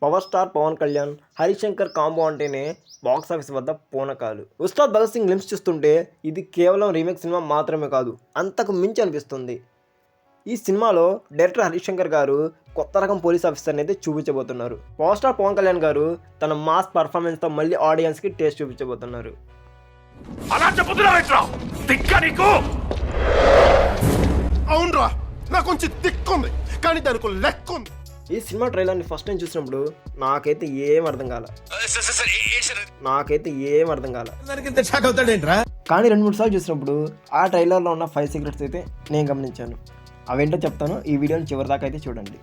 Power star Pawan Kalyan, Harishankar combo అంటేనే box office వద్ద పూనకాలు. ఉస్తాద్ భగత్ సింగ్ గ్లింప్స్ చూస్తుంటే ఇది కేవలం రీమేక్ సినిమా మాత్రమే కాదు, అంతకు మించి అనిపిస్తుంది. ఈ సినిమాలో డైరెక్టర్ హరిశంకర్ గారు కొత్త రకం పోలీస్ ఆఫీసర్ని అయితే చూపించబోతున్నారు. పవర్ స్టార్ పవన్ కళ్యాణ్ గారు తన మాస్ పర్ఫార్మెన్స్తో మళ్ళీ ఆడియన్స్కి టేస్ట్ చూపించబోతున్నారు. అవునరా, నాకు కొంచెం దిక్కుంది కానీ దానికి లెక్క ఉంది. ఈ సినిమా ట్రైలర్ని ఫస్ట్ టైం చూసినప్పుడు నాకైతే ఏం అర్థం కాల. కానీ 2-3 సార్లు చూసినప్పుడు ఆ ట్రైలర్లో ఉన్న 5 సీక్రెట్స్ అయితే నేను గమనించాను. అవేంటో చెప్తాను, ఈ వీడియోని చివరి దాకా అయితే చూడండి.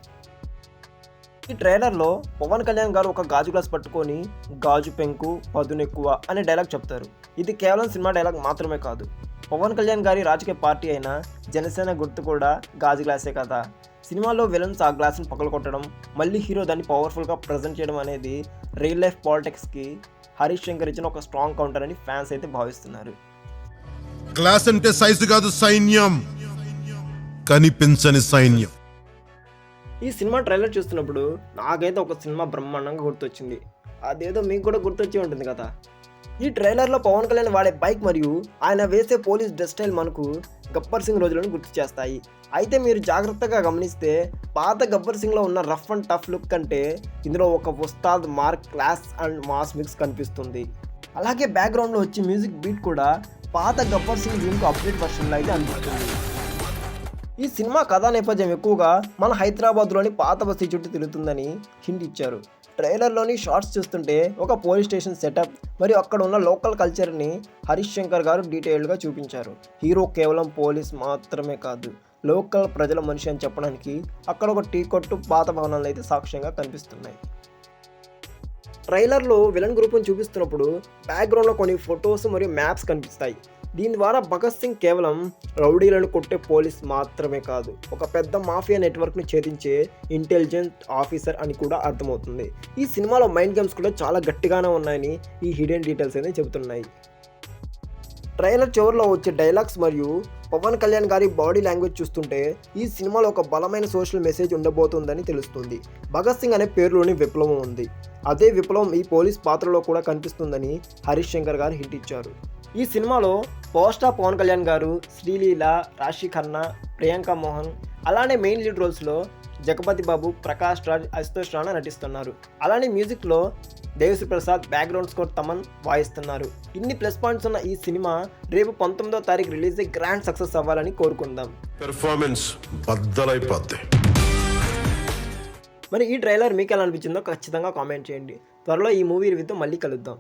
ఈ ట్రైలర్లో పవన్ కళ్యాణ్ గారు ఒక గాజు గ్లాస్ పట్టుకొని గాజు పెంకు పదునెక్కువ అనే డైలాగ్ చెప్తారు. ఇది కేవలం సినిమా డైలాగ్ మాత్రమే కాదు, పవన్ కళ్యాణ్ గారి రాజకీయ పార్టీ అయిన జనసేన గుర్తు కూడా గాజు గ్లాసే కదా. సినిమాలో విలన్స్ ఆ గ్లాస్ని పగలగొట్టడం, మళ్ళీ హీరో దాన్ని పవర్ఫుల్గా ప్రజెంట్ చేయడం అనేది రియల్ లైఫ్ పాలిటిక్స్కి హరీష్ శంకర్ ఇచ్చిన ఒక స్ట్రాంగ్ కౌంటర్ అని ఫ్యాన్స్ అయితే భావిస్తున్నారు. గ్లాస్ అంటే సైజు కాదు, సైన్యం, కనిపించని సైన్యం. ఈ సినిమా ట్రైలర్ చూస్తున్నప్పుడు నాకైతే ఒక సినిమా బ్రహ్మాండంగా గుర్తొచ్చింది. అదేదో మీకు కూడా గుర్తొచ్చి ఉంటుంది కదా. ఈ ట్రైలర్లో పవన్ కళ్యాణ్ వాడే బైక్ మరియు ఆయన వేసే పోలీస్ డ్రెస్ స్టైల్ మనకు గబ్బర్ సింగ్ రోజులను గుర్తు చేస్తాయి. అయితే మీరు జాగ్రత్తగా గమనిస్తే పాత గబ్బర్ సింగ్లో ఉన్న రఫ్ అండ్ టఫ్ లుక్ కంటే ఇందులో ఒక Ustaad mark class and mass mix కనిపిస్తుంది. అలాగే బ్యాక్గ్రౌండ్లో వచ్చి మ్యూజిక్ బీట్ కూడా పాత గబ్బర్ సింగ్ దీనికి అప్డేట్ వర్షన్లో అయితే అనిపిస్తుంది. ఈ సినిమా కథా నేపథ్యం ఎక్కువగా మన హైదరాబాద్లోని పాత బస్తీ చుట్టూ తిరుగుతుందని హింట్ ఇచ్చారు. ట్రైలర్లోని షార్ట్స్ చూస్తుంటే ఒక పోలీస్ స్టేషన్ సెటప్ మరియు అక్కడ ఉన్న లోకల్ కల్చర్ని హరీష్ శంకర్ గారు డీటెయిల్డ్గా చూపించారు. హీరో కేవలం పోలీస్ మాత్రమే కాదు, లోకల్ ప్రజల మనిషి అని చెప్పడానికి అక్కడ ఒక టీ కొట్టు, పాత భవనాలు అయితే సాక్ష్యంగా కనిపిస్తున్నాయి. ట్రైలర్లో విలన్ గ్రూప్ని చూపిస్తున్నప్పుడు బ్యాక్గ్రౌండ్లో కొన్ని ఫొటోస్ మరియు మ్యాప్స్ కనిపిస్తాయి. దీని ద్వారా భగత్ సింగ్ కేవలం రౌడీలను కొట్టే పోలీస్ మాత్రమే కాదు, ఒక పెద్ద మాఫియా నెట్వర్క్ని ఛేదించే ఇంటెలిజెంట్ ఆఫీసర్ అని కూడా అర్థమవుతుంది. ఈ సినిమాలో మైండ్ గేమ్స్ కూడా చాలా గట్టిగానే ఉన్నాయని ఈ హిడెన్ డీటెయిల్స్ అయితే చెబుతున్నాయి. ట్రైలర్ చివరిలో వచ్చే డైలాగ్స్ మరియు పవన్ కళ్యాణ్ గారి బాడీ లాంగ్వేజ్ చూస్తుంటే ఈ సినిమాలో ఒక బలమైన సోషల్ మెసేజ్ ఉండబోతుందని తెలుస్తుంది. భగత్ సింగ్ అనే పేరులోని విప్లవం ఉంది, అదే విప్లవం ఈ పోలీస్ పాత్రలో కూడా కనిపిస్తుందని హరీష్ శంకర్ గారు హింట్ ఇచ్చారు. ఈ సినిమాలో పవర్ స్టార్ పవన్ కళ్యాణ్ గారు, శ్రీలీల, రాశి ఖన్నా, ప్రియాంక మోహన్, అలానే మెయిన్ లీడ్ రోల్స్లో జగపతి బాబు, ప్రకాష్ రాజ్, అశుతోష్ రాణా నటిస్తున్నారు. అలానే మ్యూజిక్లో దేవిశ్రీ ప్రసాద్, బ్యాక్గ్రౌండ్ స్కోర్ తమన్ వాయిస్తున్నారు. ఇన్ని ప్లస్ పాయింట్స్ ఉన్న ఈ సినిమా రేపు 19వ తారీఖు రిలీజ్ అయ్యి గ్రాండ్ సక్సెస్ అవ్వాలని కోరుకుందాం. పెర్ఫార్మెన్స్ బద్దలైపోద్ది. మరి ఈ ట్రైలర్ మీకు ఎలా అనిపించిందో ఖచ్చితంగా కామెంట్ చేయండి. త్వరలో ఈ మూవీ రివ్యూతో మళ్ళీ కలుద్దాం.